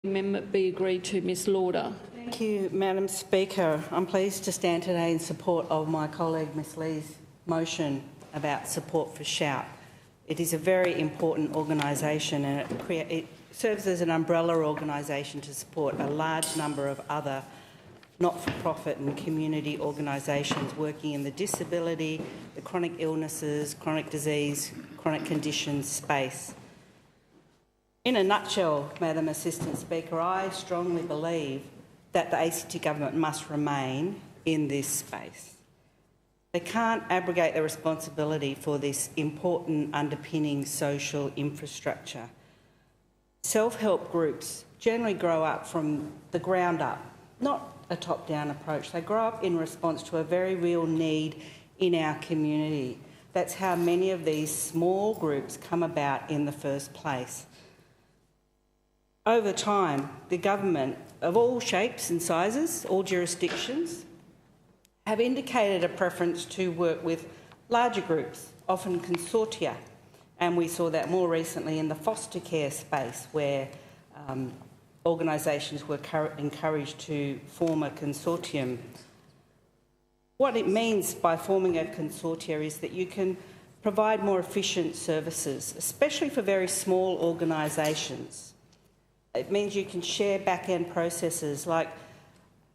Amendment be agreed to. Ms Lauder. Thank you, Madam Speaker. I'm pleased to stand today in support of my colleague Ms Lee's motion about support for Shout. It is a very important organisation and it serves as an umbrella organisation to support a large number of other not-for-profit and community organisations working in the disability, the chronic illnesses, chronic disease, chronic conditions space. In a nutshell, Madam Assistant Speaker, I strongly believe that the ACT government must remain in this space. They can't abrogate their responsibility for this important underpinning social infrastructure. Self-help groups generally grow up from the ground up, not a top-down approach. They grow up in response to a very real need in our community. That's how many of these small groups come about in the first place. Over time, the government of all shapes and sizes, all jurisdictions, have indicated a preference to work with larger groups, often consortia, and we saw that more recently in the foster care space where organisations were encouraged to form a consortium. What it means by forming a consortia is that you can provide more efficient services, especially for very small organisations. It means you can share back-end processes like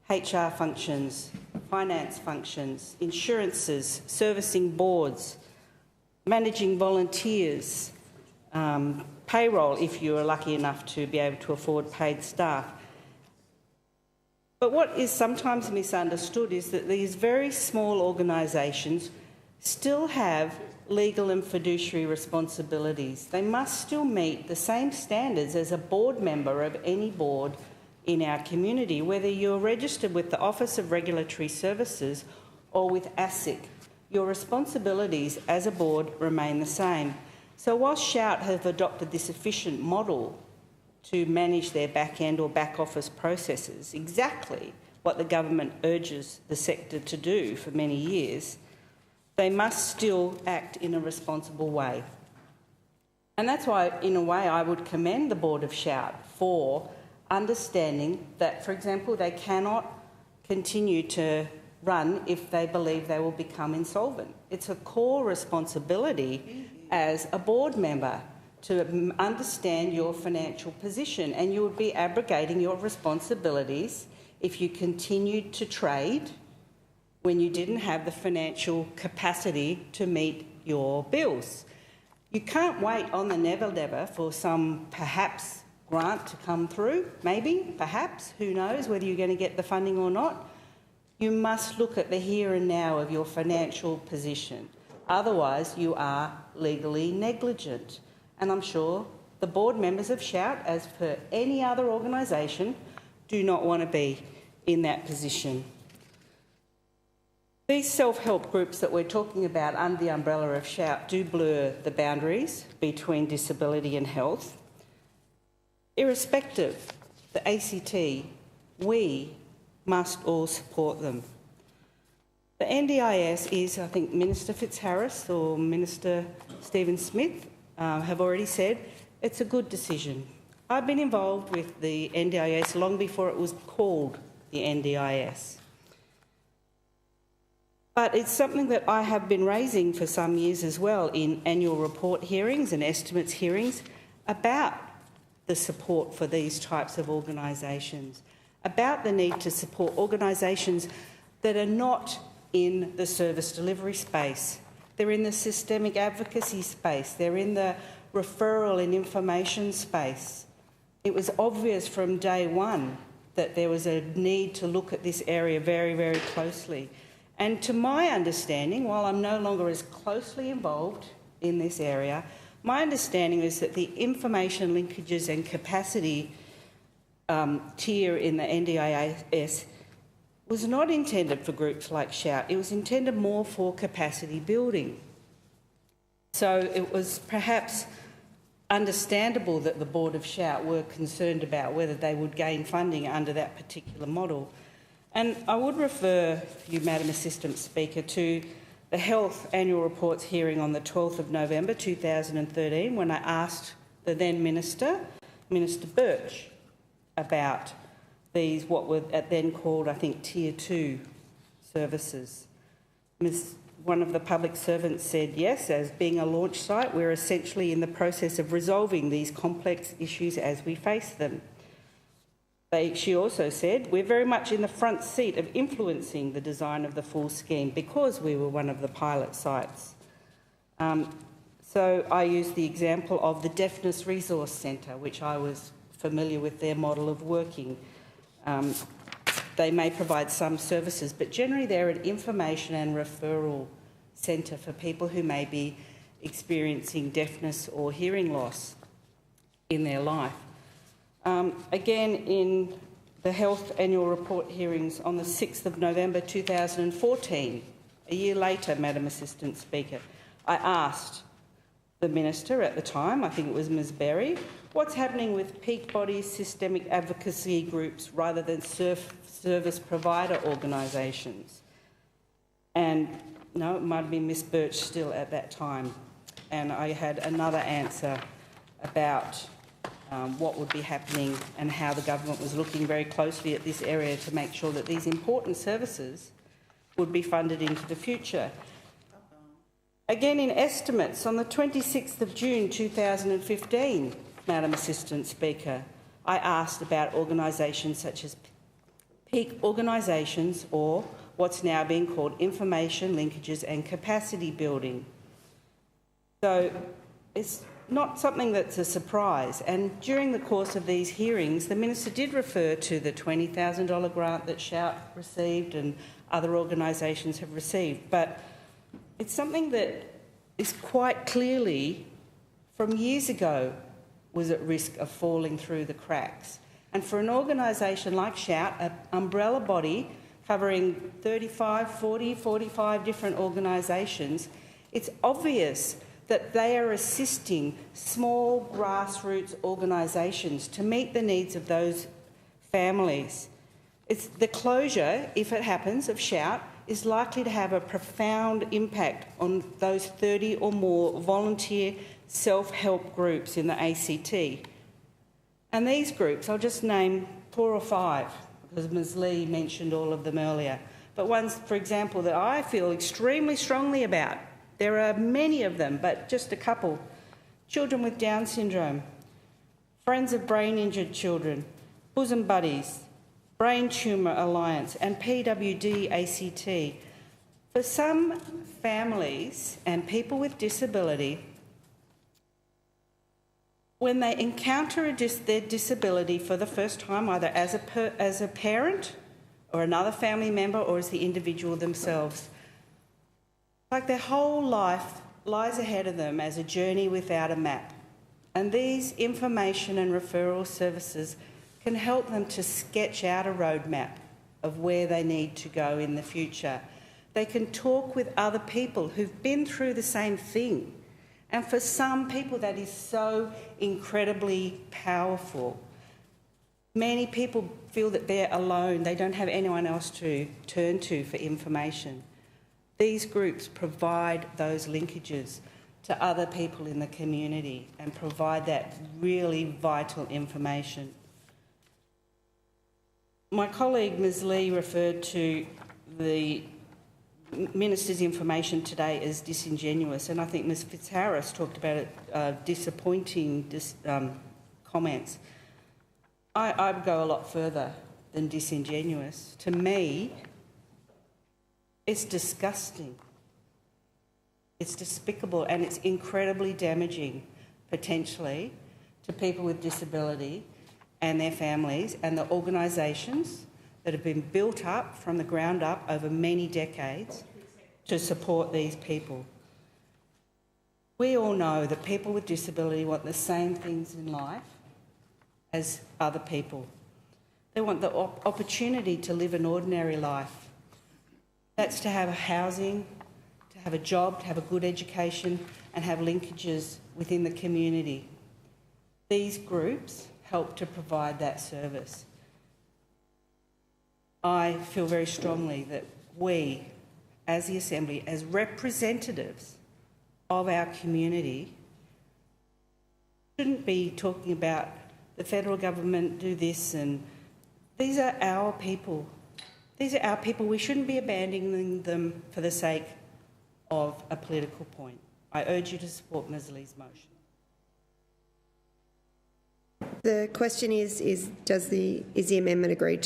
HR functions, finance functions, insurances, servicing boards, managing volunteers, payroll if you are lucky enough to be able to afford paid staff. But what is sometimes misunderstood is that these very small organisations still have legal and fiduciary responsibilities. They must still meet the same standards as a board member of any board in our community, whether you're registered with the Office of Regulatory Services or with ASIC. Your responsibilities as a board remain the same. So whilst Shout have adopted this efficient model to manage their back-end or back-office processes, exactly what the government urges the sector to do for many years, they must still act in a responsible way. And that's why, in a way, I would commend the Board of Shout for understanding that, for example, they cannot continue to run if they believe they will become insolvent. It's a core responsibility as a board member to understand your financial position, and you would be abrogating your responsibilities if you continued to trade when you didn't have the financial capacity to meet your bills. You can't wait on the never for some perhaps grant to come through, maybe, perhaps, who knows whether you're going to get the funding or not. You must look at the here and now of your financial position. Otherwise, you are legally negligent. And I'm sure the board members of Shout, as per any other organisation, do not want to be in that position. These self-help groups that we're talking about under the umbrella of Shout do blur the boundaries between disability and health. Irrespective, the ACT, we must all support them. The NDIS is, I think, Minister Fitzharris or Minister Stephen Smith have already said it's a good decision. I've been involved with the NDIS long before it was called the NDIS. But it's something that I have been raising for some years as well in annual report hearings and estimates hearings about the support for these types of organisations, about the need to support organisations that are not in the service delivery space. They're in the systemic advocacy space. They're in the referral and information space. It was obvious from day one that there was a need to look at this area very, very closely. And to my understanding, while I'm no longer as closely involved in this area, my understanding is that the information linkages and capacity tier in the NDIS was not intended for groups like Shout. It was intended more for capacity building. So it was perhaps understandable that the Board of Shout were concerned about whether they would gain funding under that particular model. And I would refer you, Madam Assistant Speaker, to the Health Annual Reports hearing on the 12th of November 2013 when I asked the then Minister, Minister Birch, about these, what were then called, I think, Tier 2 services. One of the public servants said, yes, as being a launch site, we're essentially in the process of resolving these complex issues as we face them. She also said, we're very much in the front seat of influencing the design of the full scheme because we were one of the pilot sites. So I used the example of the Deafness Resource Centre, which I was familiar with their model of working. They may provide some services, but generally they're an information and referral centre for people who may be experiencing deafness or hearing loss in their life. Again, in the Health Annual Report hearings on the 6th of November 2014, a year later, Madam Assistant Speaker, I asked the Minister at the time, I think it was Ms Berry, what's happening with peak body systemic advocacy groups rather than service provider organisations? And no, it might have been Ms Birch still at that time. And I had another answer about what would be happening and how the government was looking very closely at this area to make sure that these important services would be funded into the future. Again, in estimates on the 26th of June 2015, Madam Assistant Speaker, I asked about organisations such as peak organisations or what's now being called information linkages and capacity building. So it's not something that's a surprise. And during the course of these hearings, the Minister did refer to the $20,000 grant that Shout received and other organisations have received. But it's something that is quite clearly, from years ago, was at risk of falling through the cracks. And for an organisation like Shout, an umbrella body covering 35, 40, 45 different organisations, it's obvious that they are assisting small grassroots organisations to meet the needs of those families. It's the closure, if it happens, of Shout is likely to have a profound impact on those 30 or more volunteer self-help groups in the ACT. And these groups, I'll just name 4 or 5, because Ms Lee mentioned all of them earlier, but ones, for example, that I feel extremely strongly about. There are many of them, but just a couple. Children with Down syndrome, Friends of Brain Injured Children, Bosom Buddies, Brain Tumour Alliance and PWD ACT. For some families and people with disability, when they encounter their disability for the first time, either as a parent or another family member or as the individual themselves, like their whole life lies ahead of them as a journey without a map. And these information and referral services can help them to sketch out a roadmap of where they need to go in the future. They can talk with other people who've been through the same thing. And for some people, that is so incredibly powerful. Many people feel that they're alone. They don't have anyone else to turn to for information. These groups provide those linkages to other people in the community and provide that really vital information. My colleague Ms Lee referred to the Minister's information today as disingenuous, and I think Ms Fitzharris talked about it, disappointing comments. I would go a lot further than disingenuous. To me, it's disgusting. It's despicable and it's incredibly damaging, potentially, to people with disability and their families and the organisations that have been built up from the ground up over many decades to support these people. We all know that people with disability want the same things in life as other people. They want the opportunity to live an ordinary life. That's to have housing, to have a job, to have a good education and have linkages within the community. These groups help to provide that service. I feel very strongly that we, as the Assembly, as representatives of our community, shouldn't be talking about the federal government do this, and these are our people. These are our people. We shouldn't be abandoning them for the sake of a political point. I urge you to support Ms Lee's motion. The question is the amendment agreed to?